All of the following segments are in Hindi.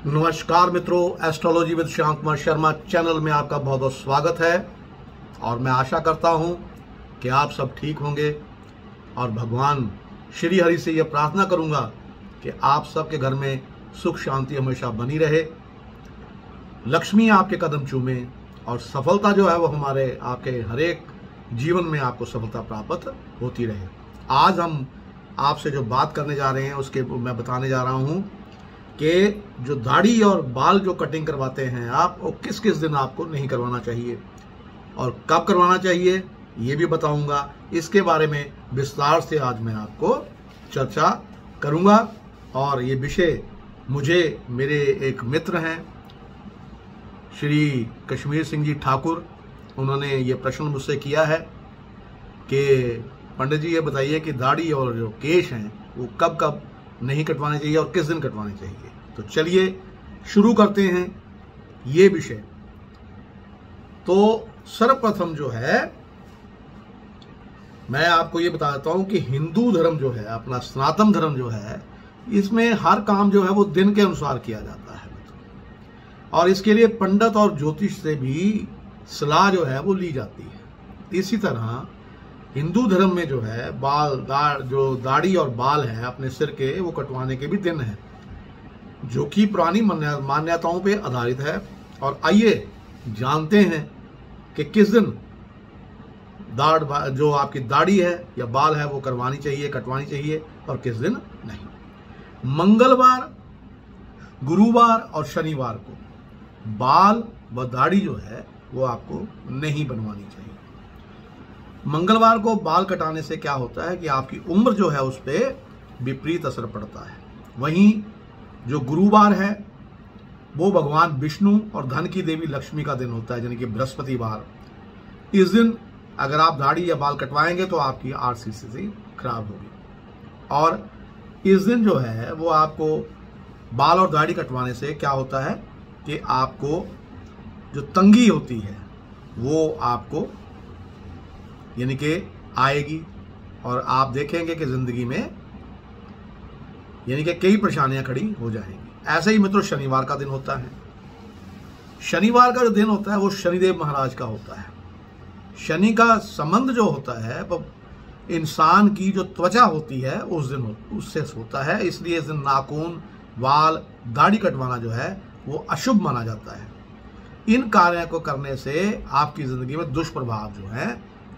नमस्कार मित्रों, astrology with Shyam Kumar Sharma channel में आपका बहुत बहुत स्वागत है। और मैं आशा करता हूं कि आप सब ठीक होंगे और भगवान श्री हरि से यह प्रार्थना करूंगा कि आप सबके घर में सुख शांति हमेशा बनी रहे, लक्ष्मी आपके कदम चूमे और सफलता जो है वो हमारे आपके हर एक जीवन में आपको सफलता प्राप्त होती रहे। आज हम आपसे जो बात करने जा रहे हैं उसके मैं बताने जा रहा हूं कि जो दाढ़ी और बाल जो कटिंग करवाते हैं आप, वो किस किस दिन आपको नहीं करवाना चाहिए और कब करवाना चाहिए ये भी बताऊंगा। इसके बारे में विस्तार से आज मैं आपको चर्चा करूंगा। और ये विषय मुझे मेरे एक मित्र हैं श्री कश्मीर सिंह जी ठाकुर, उन्होंने ये प्रश्न मुझसे किया है कि पंडित जी ये बताइए कि दाढ़ी और जो केश हैं वो कब कब नहीं कटवाने चाहिए और किस दिन कटवाने चाहिए। तो चलिए शुरू करते हैं ये विषय। तो सर्वप्रथम जो है मैं आपको ये बता देता हूं कि हिंदू धर्म जो है, अपना सनातन धर्म जो है, इसमें हर काम जो है वो दिन के अनुसार किया जाता है और इसके लिए पंडित और ज्योतिष से भी सलाह जो है वो ली जाती है। इसी तरह हिंदू धर्म में जो है जो दाढ़ी और बाल है अपने सिर के, वो कटवाने के भी दिन है जो कि पुरानी मान्यताओं पे आधारित है। और आइए जानते हैं कि किस दिन जो आपकी दाढ़ी है या बाल है वो करवानी चाहिए, कटवानी चाहिए और किस दिन नहीं। मंगलवार, गुरुवार और शनिवार को बाल व दाढ़ी जो है वो आपको नहीं बनवानी चाहिए। मंगलवार को बाल कटाने से क्या होता है कि आपकी उम्र जो है उस पर विपरीत असर पड़ता है। वहीं जो गुरुवार है वो भगवान विष्णु और धन की देवी लक्ष्मी का दिन होता है, यानी कि बृहस्पतिवार। इस दिन अगर आप दाढ़ी या बाल कटवाएंगे तो आपकी आर्थिक स्थिति खराब होगी। और इस दिन जो है वो आपको बाल और दाढ़ी कटवाने से क्या होता है कि आपको जो तंगी होती है वो आपको यानी कि आएगी और आप देखेंगे कि जिंदगी में यानी कि कई परेशानियां खड़ी हो जाएंगी। ऐसे ही मित्रों शनिवार का दिन होता है। शनिवार का जो दिन होता है वो शनिदेव महाराज का होता है। शनि का संबंध जो होता है वो इंसान की जो त्वचा होती है उस दिन उससे होता है। इसलिए इस दिन नाखून, बाल, दाढ़ी कटवाना जो है वो अशुभ माना जाता है। इन कार्यों को करने से आपकी जिंदगी में दुष्प्रभाव जो है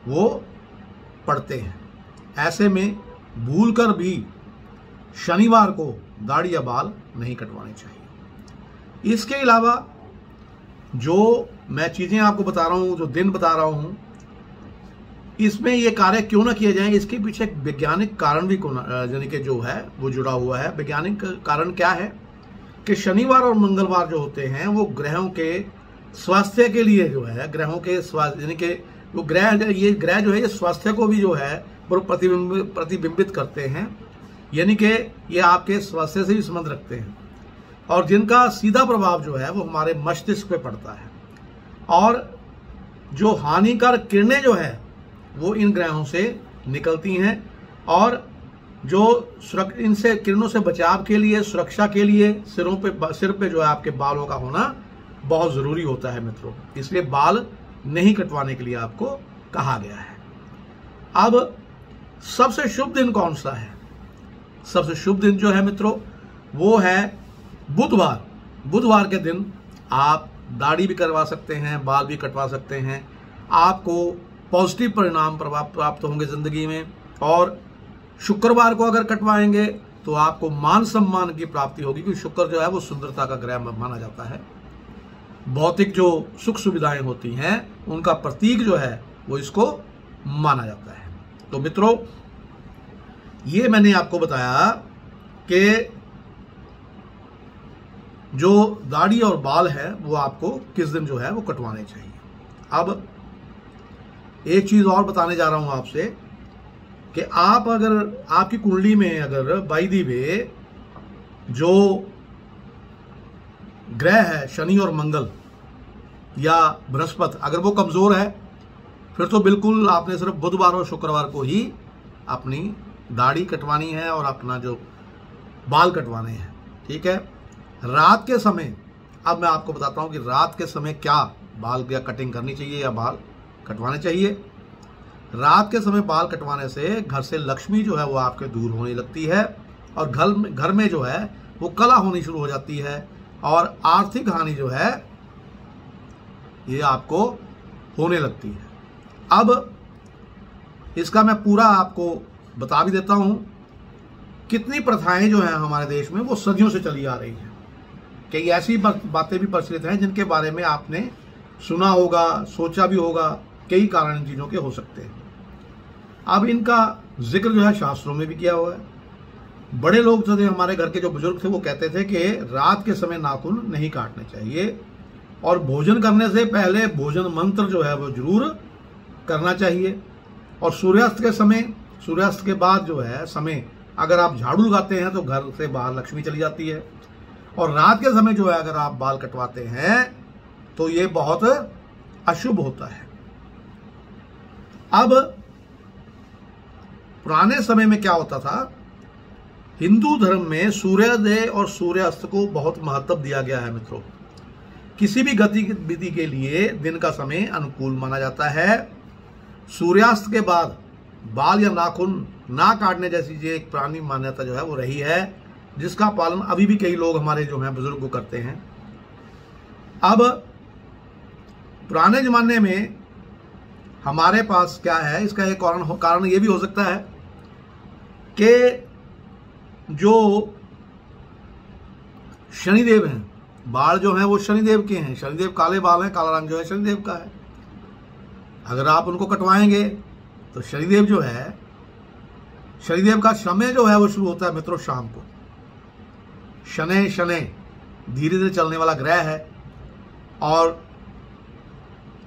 वो पड़ते हैं। ऐसे में भूलकर भी शनिवार को दाढ़ी या बाल नहीं कटवाने चाहिए। इसके अलावा जो मैं चीजें आपको बता रहा हूं, जो दिन बता रहा हूं, इसमें ये कार्य क्यों ना किए जाएं, इसके पीछे एक वैज्ञानिक कारण भी यानी कि जो है वो जुड़ा हुआ है। वैज्ञानिक कारण क्या है कि शनिवार और मंगलवार जो होते हैं वो ग्रहों के स्वास्थ्य के लिए जो है, ग्रहों के स्वास्थ्य यानी कि वो ये ग्रह जो है ये स्वास्थ्य को भी जो है वो प्रतिबिंबित करते हैं, यानी कि ये आपके स्वास्थ्य से भी संबंध रखते हैं। और जिनका सीधा प्रभाव जो है वो हमारे मस्तिष्क पे पड़ता है। और जो हानिकारक किरणें जो है वो इन ग्रहों से निकलती हैं और जो इनसे किरणों से बचाव के लिए, सुरक्षा के लिए सिर पे जो है आपके बालों का होना बहुत जरूरी होता है मित्रों। इसलिए बाल नहीं कटवाने के लिए आपको कहा गया है। अब सबसे शुभ दिन कौन सा है? सबसे शुभ दिन जो है मित्रों वो है बुधवार। बुधवार के दिन आप दाढ़ी भी करवा सकते हैं, बाल भी कटवा सकते हैं। आपको पॉजिटिव परिणाम प्राप्त होंगे जिंदगी में। और शुक्रवार को अगर कटवाएंगे तो आपको मान सम्मान की प्राप्ति होगी, क्योंकि शुक्र जो है वो सुंदरता का ग्रह माना जाता है। भौतिक जो सुख सुविधाएं होती हैं उनका प्रतीक जो है वो इसको माना जाता है। तो मित्रों ये मैंने आपको बताया कि जो दाढ़ी और बाल है वो आपको किस दिन जो है वो कटवाने चाहिए। अब एक चीज और बताने जा रहा हूं आपसे कि आप अगर आपकी कुंडली में अगर बाय द वे जो ग्रह है शनि और मंगल या बृहस्पति अगर वो कमजोर है फिर तो बिल्कुल आपने सिर्फ बुधवार और शुक्रवार को ही अपनी दाढ़ी कटवानी है और अपना जो बाल कटवाने हैं, ठीक है। रात के समय, अब मैं आपको बताता हूं कि रात के समय क्या बाल या कटिंग करनी चाहिए या बाल कटवाने चाहिए। रात के समय बाल कटवाने से घर से लक्ष्मी जो है वो आपके दूर होने लगती है और घर में जो है वो कलह होनी शुरू हो जाती है और आर्थिक हानि जो है ये आपको होने लगती है। अब इसका मैं पूरा आपको बता भी देता हूं। कितनी प्रथाएं जो हैं हमारे देश में वो सदियों से चली आ रही हैं। कई ऐसी बातें भी प्रचलित हैं जिनके बारे में आपने सुना होगा, सोचा भी होगा, कई कारण इन चीजों के हो सकते हैं। अब इनका जिक्र जो है शास्त्रों में भी किया हुआ है। बड़े लोग जो थे, हमारे घर के जो बुजुर्ग थे, वो कहते थे कि रात के समय नाखून नहीं काटने चाहिए और भोजन करने से पहले भोजन मंत्र जो है वो जरूर करना चाहिए। और सूर्यास्त के समय, सूर्यास्त के बाद जो है समय अगर आप झाड़ू लगाते हैं तो घर से बाहर लक्ष्मी चली जाती है। और रात के समय जो है अगर आप बाल कटवाते हैं तो ये बहुत अशुभ होता है। अब पुराने समय में क्या होता था, हिंदू धर्म में सूर्योदय और सूर्यास्त को बहुत महत्व दिया गया है मित्रों। किसी भी गतिविधि के लिए दिन का समय अनुकूल माना जाता है। सूर्यास्त के बाद बाल या नाखून ना काटने जैसी जो एक पुरानी मान्यता जो है वो रही है, जिसका पालन अभी भी कई लोग हमारे जो हैं बुजुर्ग करते हैं। अब पुराने जमाने में हमारे पास क्या है, इसका एक कारण ये भी हो सकता है कि जो शनिदेव हैं, बाल जो हैं वो शनिदेव के हैं। शनिदेव काले बाल हैं, काला रंग जो है शनिदेव का है। अगर आप उनको कटवाएंगे तो शनिदेव जो है, शनिदेव का समय जो है वो शुरू होता है मित्रों शाम को। शनि धीरे धीरे चलने वाला ग्रह है और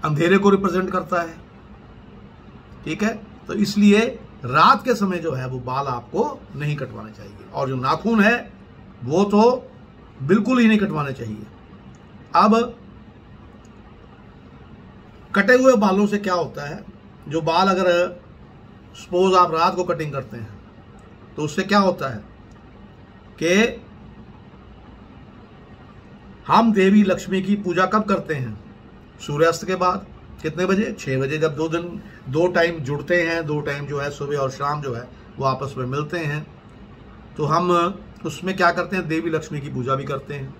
अंधेरे को रिप्रेजेंट करता है, ठीक है। तो इसलिए रात के समय जो है वो बाल आपको नहीं कटवाने चाहिए और जो नाखून है वो तो बिल्कुल ही नहीं कटवाने चाहिए। अब कटे हुए बालों से क्या होता है, जो बाल अगर सपोज आप रात को कटिंग करते हैं तो उससे क्या होता है कि हम देवी लक्ष्मी की पूजा कब करते हैं, सूर्यास्त के बाद। कितने बजे? 6 बजे। जब दो टाइम जुड़ते हैं, 2 टाइम जो है सुबह और शाम जो है वो आपस में मिलते हैं, तो हम उसमें क्या करते हैं, देवी लक्ष्मी की पूजा भी करते हैं।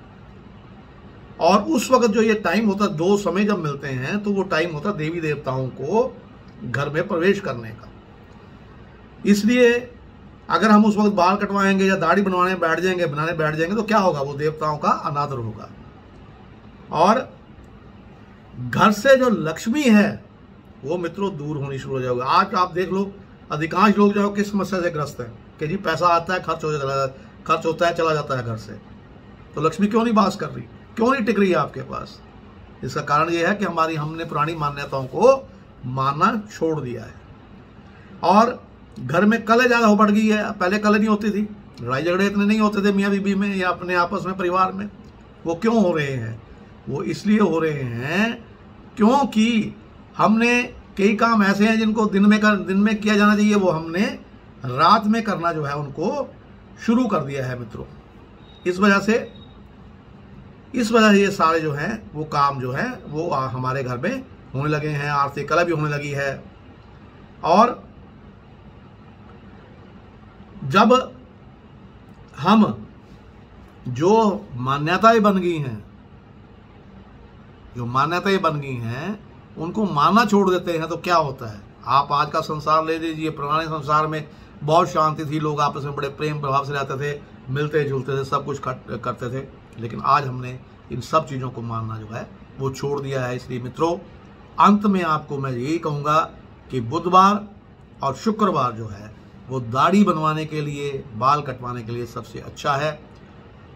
और उस वक्त जो ये टाइम होता है, 2 समय जब मिलते हैं तो वो टाइम होता है देवी देवताओं को घर में प्रवेश करने का। इसलिए अगर हम उस वक्त बाल कटवाएंगे या दाढ़ी बनाने बैठ जाएंगे तो क्या होगा, वो देवताओं का अनादर होगा और घर से जो लक्ष्मी है वो मित्रों दूर होनी शुरू हो जाएगी। आज आप देख लो, अधिकांश लोग जो है किस समस्या से ग्रस्त हैं कि जी पैसा आता है, खर्च होता है, चला जाता है घर से, तो लक्ष्मी क्यों नहीं वास कर रही, क्यों नहीं टिक रही है आपके पास? इसका कारण ये है कि हमने पुरानी मान्यताओं को मानना छोड़ दिया है और घर में कलह ज्यादा बढ़ गई है। पहले कलह नहीं होती थी, लड़ाई झगड़े इतने नहीं होते थे मियाँ बीबी में या अपने आपस में परिवार में। वो क्यों हो रहे हैं? वो इसलिए हो रहे हैं क्योंकि हमने कई काम ऐसे हैं जिनको दिन में किया जाना चाहिए, वो हमने रात में करना जो है उनको शुरू कर दिया है मित्रों। इस वजह से ये सारे जो हैं वो काम जो है वो हमारे घर में होने लगे हैं। आर्थिक कलह भी होने लगी है और जब हम जो मान्यताएं बन गई हैं उनको मानना छोड़ देते हैं तो क्या होता है। आप आज का संसार ले लीजिए, पुराने संसार में बहुत शांति थी, लोग आपस में बड़े प्रेम प्रभाव से रहते थे, मिलते जुलते थे, सब कुछ करते थे। लेकिन आज हमने इन सब चीज़ों को मानना जो है वो छोड़ दिया है। इसलिए मित्रों, अंत में आपको मैं यही कहूँगा कि बुधवार और शुक्रवार जो है वो दाढ़ी बनवाने के लिए, बाल कटवाने के लिए सबसे अच्छा है।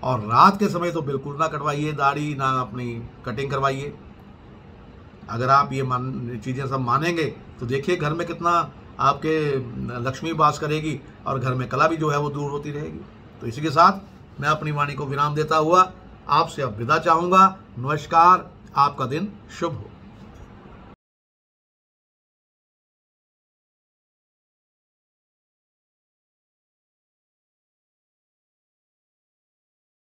और रात के समय तो बिल्कुल ना कटवाइए दाढ़ी, ना अपनी कटिंग करवाइए। अगर आप ये चीज़ें सब मानेंगे तो देखिए घर में कितना आपके लक्ष्मी वास करेगी और घर में कला भी जो है वो दूर होती रहेगी। तो इसी के साथ मैं अपनी वाणी को विराम देता हुआ आपसे अब विदा चाहूँगा। नमस्कार, आपका दिन शुभ हो।